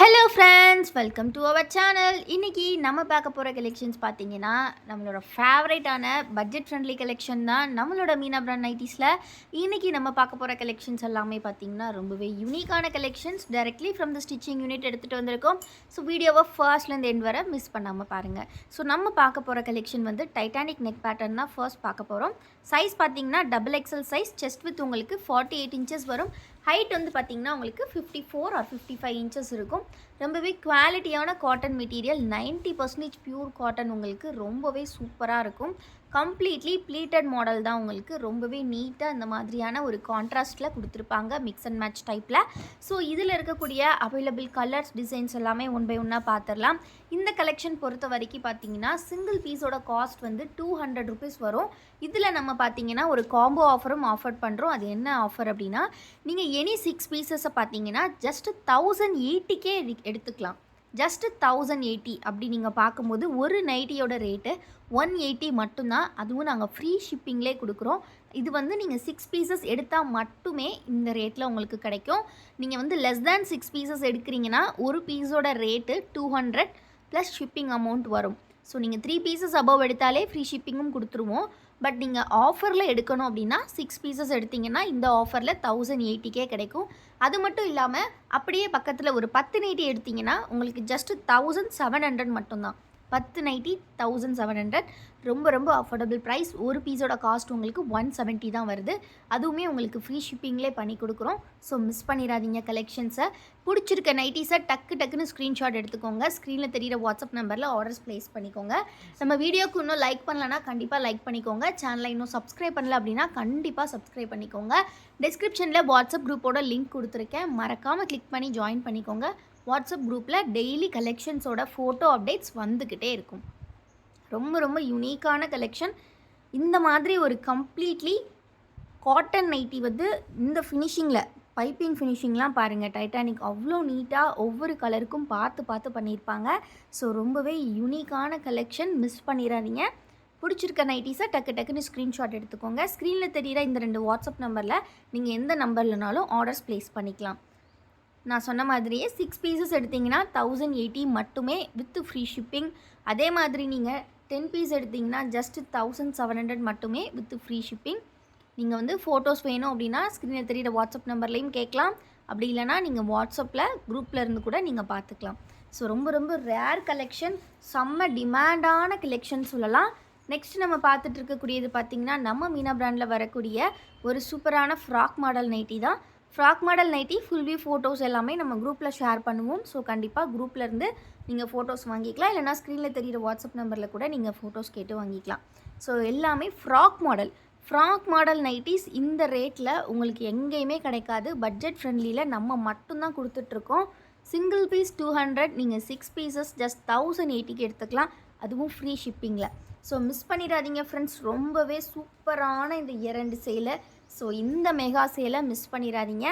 Hello friends, welcome to our channel. இன்றைக்கி நம்ம பார்க்க போகிற கலெக்ஷன்ஸ் பார்த்தீங்கன்னா நம்மளோட ஃபேவரேட்டான பட்ஜெட் ஃப்ரெண்ட்லி கலெக்ஷன் தான் நம்மளோட மீனா பிராண்ட் நைட்டிஸில். இன்றைக்கி நம்ம பார்க்க போகிற கலெக்ஷன்ஸ் எல்லாமே பார்த்தீங்கன்னா ரொம்பவே யூனிக்கான collections. Directly from the stitching unit எடுத்துகிட்டு வந்திருக்கோம். ஸோ வீடியோவை ஃபர்ஸ்ட்லேருந்து எண்ட் வர மிஸ் பண்ணாமல் பாருங்கள். ஸோ நம்ம பார்க்க போகிற கலெக்ஷன் வந்து டைட்டானிக் நெக் பேட்டர்ன் தான் ஃபர்ஸ்ட் பார்க்க போகிறோம். சைஸ் பார்த்தீங்கன்னா XXL சைஸ், செஸ்ட் வித் உங்களுக்கு 48 இன்ச்சஸ் வரும். ஹைட் வந்து பார்த்திங்கன்னா உங்களுக்கு 54 ஆர் 55 இன்ச்சஸ் இருக்கும். ரொம்பவே குவாலிட்டியான காட்டன் மெட்டீரியல், 90% பியூர் காட்டன், உங்களுக்கு ரொம்பவே சூப்பராக இருக்கும். கம்ப்ளீட்லி ப்ளீட்டட் மாடல் தான், உங்களுக்கு ரொம்பவே நீட்டாக இந்த மாதிரியான ஒரு கான்ட்ராஸ்ட்டில் கொடுத்துருப்பாங்க, மிக்ஸ் அண்ட் மேட்ச் டைப்பில். ஸோ இதில் இருக்கக்கூடிய அவைலபிள் கலர்ஸ், டிசைன்ஸ் எல்லாமே ஒன் பை ஒன்னாக பார்த்துடலாம். இந்த கலெக்ஷன் பொறுத்த வரைக்கும் பார்த்தீங்கன்னா சிங்கிள் பீஸோட காஸ்ட் வந்து 200 ருபீஸ் வரும். இதில் நம்ம பார்த்தீங்கன்னா ஒரு காம்போ ஆஃபரும் ஆஃபர் பண்ணுறோம். அது என்ன ஆஃபர் அப்படின்னா, நீங்கள் எனி 6 பீசஸை பார்த்தீங்கன்னா ஜஸ்ட் 1080க்கே எடுத்துக்கலாம். ஜஸ்ட் 1080 அப்படி நீங்கள் பார்க்கும்போது ஒரு நைட்டியோட ரேட்டு 180 மட்டும்தான். அதுவும் நாங்கள் ஃப்ரீ ஷிப்பிங்லேயே கொடுக்குறோம். இது வந்து நீங்கள் 6 பீசஸ் எடுத்தால் மட்டுமே இந்த ரேட்டில் உங்களுக்கு கிடைக்கும். நீங்கள் வந்து லெஸ் தேன் 6 பீசஸ் எடுக்கிறீங்கன்னா ஒரு பீஸோட ரேட்டு 200 ப்ளஸ் ஷிப்பிங் அமௌண்ட் வரும். ஸோ நீங்கள் 3 பீசஸ் அபவ் எடுத்தாலே ஃப்ரீ ஷிப்பிங்கும் கொடுத்துருவோம். பட் நீங்கள் ஆஃபரில் எடுக்கணும் அப்படின்னா 6 பீசஸ் எடுத்திங்கன்னா இந்த ஆஃபரில் 1080க்கே கிடைக்கும். அது மட்டும் இல்லாமல் அப்படியே பக்கத்தில் ஒரு 10 நைட்டி எடுத்திங்கன்னா உங்களுக்கு ஜஸ்ட் 1700 மட்டும்தான். 10 நைட்டி 1700. ரொம்ப ரொம்ப அஃபோர்டபுள் ப்ரைஸ். ஒரு பீஸோட காஸ்ட் உங்களுக்கு 170 தான் வருது. அதுவுமே உங்களுக்கு ஃப்ரீ ஷிப்பிங்லேயே பண்ணி கொடுக்குறோம். ஸோ மிஸ் பண்ணிடாதீங்க கலெக்ஷன்ஸை. பிடிச்சிருக்க நைட்டிஸை டக்குன்னு ஸ்க்ரீன்ஷாட் எடுத்துக்கோங்க. ஸ்க்ரீனில் தெரியிற வாட்ஸ்அப் நம்பரில் ஆர்டர்ஸ் ப்ளேஸ் பண்ணிக்கோங்க. நம்ம வீடியோக்கு இன்னும் லைக் பண்ணலன்னா கண்டிப்பாக லைக் பண்ணிக்கோங்க. சேனலை இன்னும் சப்ஸ்கிரைப் பண்ணல அப்படின்னா கண்டிப்பாக சப்ஸ்கிரைப் பண்ணிக்கோங்க. டிஸ்கிரிப்ஷனில் வாட்ஸ்அப் குரூப்போட லிங்க் கொடுத்துருக்கேன், மறக்காமல் கிளிக் பண்ணி ஜாயின் பண்ணிக்கோங்க. வாட்ஸ்அப் குரூப்பில் டெய்லி கலெக்ஷன்ஸோட ஃபோட்டோ அப்டேட்ஸ் வந்துக்கிட்டே இருக்கும். ரொம்ப ரொம்ப யூனிக்கான கலெக்ஷன். இந்த மாதிரி ஒரு கம்ப்ளீட்லி காட்டன் நைட்டி வந்து இந்த ஃபினிஷிங்கில், பைப்பிங் ஃபினிஷிங்லாம் பாருங்கள், டைட்டானிக் அவ்வளோ நீட்டாக ஒவ்வொரு கலருக்கும் பார்த்து பண்ணியிருப்பாங்க. ஸோ ரொம்பவே யூனிக்கான கலெக்ஷன், மிஸ் பண்ணிடாதீங்க. பிடிச்சிருக்க நைட்டிஸை டக்குன்னு ஸ்க்ரீன்ஷாட் எடுத்துக்கோங்க. ஸ்க்ரீனில் தெரிகிற இந்த 2 வாட்ஸ்அப் நம்பரில் நீங்கள் எந்த நம்பர்லனாலும் ஆர்டர்ஸ் ப்ளேஸ் பண்ணிக்கலாம். நான் சொன்ன மாதிரியே 6 பீசஸ் எடுத்திங்கன்னா 1080 மட்டுமே வித் ஃப்ரீ ஷிப்பிங். அதே மாதிரி நீங்கள் 10 பீஸ் எடுத்திங்கன்னா ஜஸ்ட் 1700 மட்டுமே வித் ஃப்ரீ ஷிப்பிங். நீங்கள் வந்து ஃபோட்டோஸ் வேணும் அப்படின்னா ஸ்க்ரீனில் தெரியிற வாட்ஸ்அப் நம்பர்லேயும் கேட்கலாம். அப்படி இல்லைனா நீங்கள் வாட்ஸ்அப்பில் குரூப்பில் இருந்து கூட நீங்கள் பார்த்துக்கலாம். ஸோ ரொம்ப ரொம்ப ரேர் கலெக்ஷன், செம்ம டிமாண்டான கலெக்ஷன் சொல்லலாம். நெக்ஸ்ட் நம்ம பார்த்துட்டு இருக்கக்கூடியது பார்த்திங்கன்னா நம்ம மீனா பிராண்டில் வரக்கூடிய ஒரு சூப்பரான ஃப்ராக் மாடல் நைட்டி தான். Frock model nightie full view photos எல்லாமே நம்ம குரூப்பில் ஷேர் பண்ணுவோம். ஸோ கண்டிப்பாக குரூப்லேருந்து நீங்கள் ஃபோட்டோஸ் வாங்கிக்கலாம். இல்லைனா ஸ்க்ரீனில் தெரிகிற வாட்ஸ்அப் நம்பரில் கூட நீங்கள் ஃபோட்டோஸ் கேட்டு வாங்கிக்கலாம். ஸோ எல்லாமே ஃப்ராக் மாடல் நைட்டிஸ் இந்த ரேட்டில் உங்களுக்கு எங்கேயுமே கிடைக்காது. பட்ஜெட் ஃப்ரெண்ட்லியில் நம்ம மட்டும்தான் கொடுத்துட்ருக்கோம். சிங்கிள் பீஸ் 200, நீங்கள் 6 பீசஸ் ஜஸ்ட் 1080க்கு எடுத்துக்கலாம், அதுவும் ஃப்ரீ ஷிப்பிங்கில். ஸோ மிஸ் பண்ணிடாதீங்க ஃப்ரெண்ட்ஸ். ரொம்பவே சூப்பரான இந்த 2 சேலை. ஸோ இந்த மெகா சேலை மிஸ் பண்ணிடாதீங்க.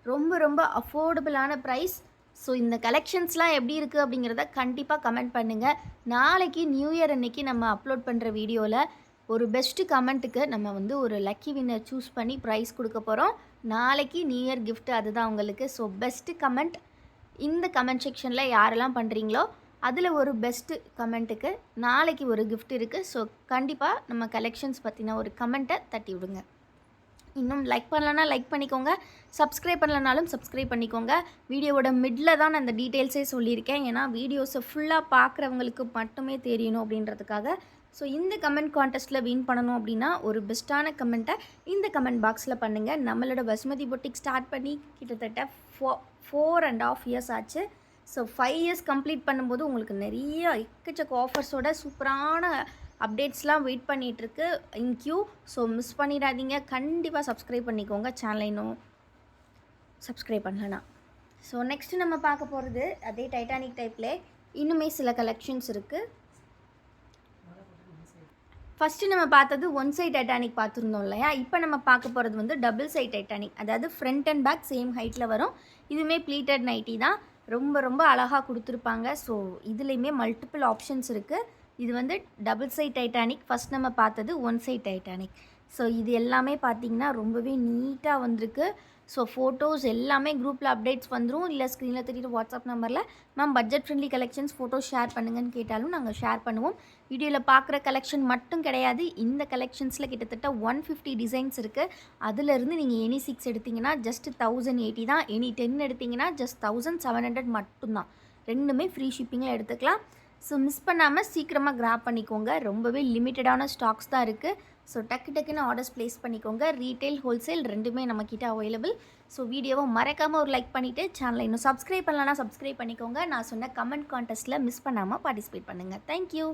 ரொம்ப ரொம்ப அஃபோர்டபுளான ப்ரைஸ். ஸோ இந்த கலெக்ஷன்ஸ்லாம் எப்படி இருக்குது அப்படிங்கிறத கண்டிப்பாக கமெண்ட் பண்ணுங்கள். நாளைக்கு நியூ இயர் அன்னைக்கு நம்ம அப்லோட் பண்ணுற வீடியோவில் ஒரு பெஸ்ட்டு கமெண்ட்டுக்கு நம்ம வந்து ஒரு லக்கி வின்னர் சூஸ் பண்ணி ப்ரைஸ் கொடுக்க போகிறோம். நாளைக்கு நியூ இயர் கிஃப்ட் அதுதான் உங்களுக்கு. ஸோ பெஸ்ட்டு கமெண்ட் இந்த கமெண்ட் செக்ஷனில் யாரெல்லாம் பண்ணுறீங்களோ அதில் ஒரு பெஸ்ட்டு கமெண்ட்டுக்கு நாளைக்கு ஒரு கிஃப்ட் இருக்குது. ஸோ கண்டிப்பாக நம்ம கலெக்ஷன்ஸ் பற்றின ஒரு கமெண்ட்டை தட்டி விடுங்க. இன்னும் லைக் பண்ணலன்னா லைக் பண்ணிக்கோங்க, சப்ஸ்கிரைப் பண்ணலனாலும் சப்ஸ்கிரைப் பண்ணிக்கோங்க. வீடியோவோட மிடில் தான் நான் இந்த டீட்டெயில்ஸே சொல்லியிருக்கேன். ஏன்னா வீடியோஸை ஃபுல்லாக பார்க்குறவங்களுக்கு மட்டுமே தெரியணும் அப்படின்றதுக்காக. ஸோ இந்த கமெண்ட் கான்டெஸ்ட்டில் வின் பண்ணணும் அப்படின்னா ஒரு பெஸ்ட்டான கமெண்ட்டை இந்த கமெண்ட் பாக்ஸில் பண்ணுங்கள். நம்மளோட பசுமதி பொட்டிக் ஸ்டார்ட் பண்ணி கிட்டத்தட்ட 4.5 இயர்ஸ் ஆச்சு. ஸோ 5 இயர்ஸ் கம்ப்ளீட் பண்ணும்போது உங்களுக்கு நிறைய எக்கச்சக்க ஆஃபர்ஸோட சூப்பரான அப்டேட்ஸ்லாம் வெயிட் பண்ணிகிட்ருக்கு இன் கியூ. ஸோ மிஸ் பண்ணிடாதீங்க. கண்டிப்பாக சப்ஸ்கிரைப் பண்ணிக்கோங்க சேனலை இன்னும் சப்ஸ்கிரைப் பண்ணலன்னா. ஸோ நெக்ஸ்ட்டு நம்ம பார்க்க போகிறது அதே டைட்டானிக் டைப்லே இன்னுமே சில கலெக்ஷன்ஸ் இருக்குது. ஃபஸ்ட்டு நம்ம பார்த்தது ஒன் சைட் டைட்டானிக் பார்த்துருந்தோம் இல்லையா. இப்போ நம்ம பார்க்க போகிறது வந்து டபுள் சைட் டைட்டானிக், அதாவது ஃப்ரண்ட் அண்ட் பேக் சேம் ஹைட்டில் வரும். இதுவுமே ப்ளீட்டட் நைட்டி தான். ரொம்ப ரொம்ப அழகாக கொடுத்துருப்பாங்க. ஸோ இதுலேயுமே மல்டிபிள் ஆப்ஷன்ஸ் இருக்குது. இது வந்து டபுள் சைட் டைட்டானிக். ஃபஸ்ட் நம்ம பார்த்தது ஒன் சைட் டைட்டானிக். ஸோ இது எல்லாமே பார்த்திங்கன்னா ரொம்பவே நீட்டாக வந்திருக்கு. ஸோ ஃபோட்டோஸ் எல்லாமே குரூப்பில் அப்டேட்ஸ் வந்துடும். இல்லை ஸ்க்ரீனில் தெரியுற வாட்ஸ்அப் நம்பரில் ma'am budget friendly collections photos share பண்ணுங்கன்னு கேட்டாலும் நாங்கள் ஷேர் பண்ணுவோம். வீடியோவில் பார்க்குற கலெக்ஷன் மட்டும் கிடையாது. இந்த கலெக்ஷன்ஸில் கிட்டத்தட்ட 150 டிசைன்ஸ் இருக்குது. அதிலிருந்து நீங்கள் எனி 6 எடுத்திங்கன்னா ஜஸ்ட் 1080 தான். எனி 10 எடுத்திங்கன்னா ஜஸ்ட் 1700 மட்டும்தான். ரெண்டுமே ஃப்ரீ ஷிப்பிங்கில் எடுத்துக்கலாம். ஸோ மிஸ் பண்ணாமல் சீக்கிரமாக கிராப் பண்ணிக்கோங்க. ரொம்பவே லிமிட்டடான ஸ்டாக்ஸ் தான் இருக்குது. ஸோ டக்குன்னு ஆர்டர்ஸ் ப்ளேஸ் பண்ணிக்கோங்க. ரீட்டெயில், ஹோல்சேல் ரெண்டுமே நம்மக்கிட்ட அவைலபிள். ஸோ வீடியோவை மறக்காமல் ஒரு லைக் பண்ணிவிட்டு சேனலை இன்னும் சப்ஸ்கிரைப் பண்ணலன்னா சப்ஸ்கிரைப் பண்ணிக்கோங்க. நான் சொன்ன கமெண்ட் கான்டெஸ்ட்டில் மிஸ் பண்ணாமல் பார்ட்டிசிபேட் பண்ணுங்கள். தேங்க்யூ.